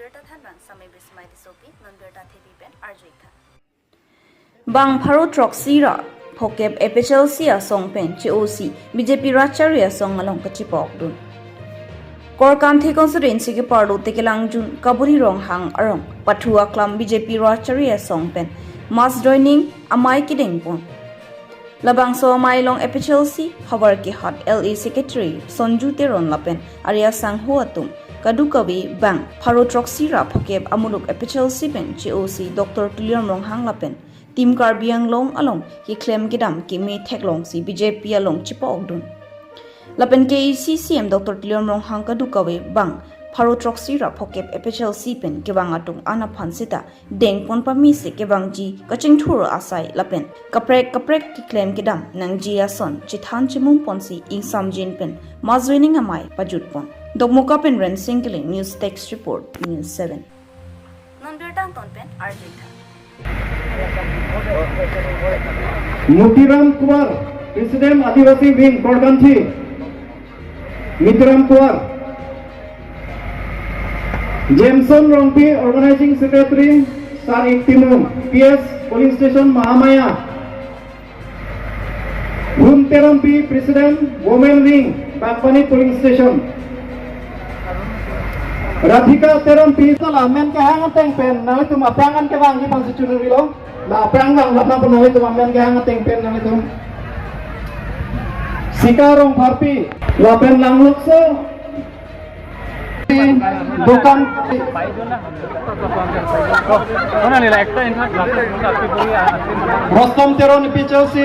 nonberta than bang samay bismay disopi nonberta thibi pen arjoika Bang Pharo Troxira Phokep APHLC asong pen COC BJP Rrat Chari asong along kachipok dun Korkan the constituency ke parlo tekelang jun kaburi rong hang arong pathua klam BJP Rrat Chari asong pen mass joining amai kideng pon Labang so amai long APHLC habar ke hot LA secretary Sonju Teron lapen Arya sang huatum kadukawi bang Pharo Troxira Phokep amuluk APHLC pen COC Dr. Tuliam rong hang lapen Tim Karbiang long along ki claim gidam ki me thek long si BJP along chipok dun lapen ke CCM Dr. Tuliam rong hang kadukawi bang Pharo Troxira Phokep APHLC pen ke bang atung ana phansita deng pon pami se ke bang ji kaching thuro asai lapen kaprek ki claim gidam nang ji ason chithan chimum ponsi ing samjin pen mazwining amai pajut pon dogmoka pen ren singling news text report news 7 nonberta ton pen arjoika Mutiram Kumar, President Adivasi Wing, Korganthi. Mitiram Kumar. Jameson Rompi, Organizing Secretary, Sar Iktimum, PS, Polling Station, Mahamaya. Rumterampi, President, Women Wing, Bakpani Polling Station. Radhika Terampi, salah men ke hang teng pen, nawi tu mapangan ke bang bang secunur bilo. La prang bang lapna pun nawi tu men ke hang teng pen nawi tu. Sikarong Bharpi, la pen lang lukso. Bukan. Rostom Teron APHLC,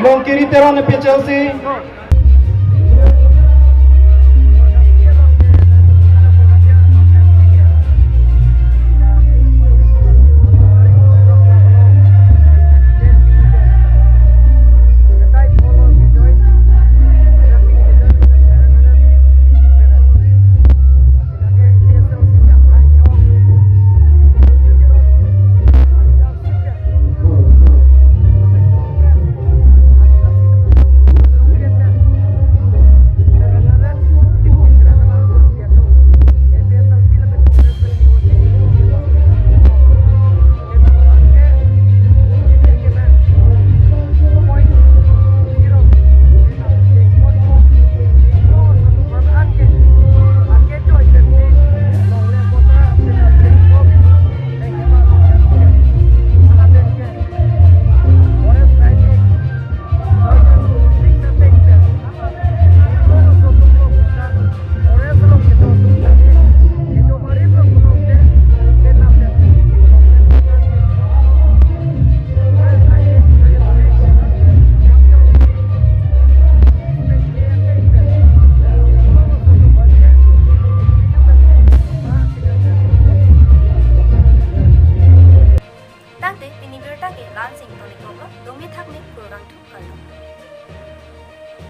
Longkiri Teron APHLC,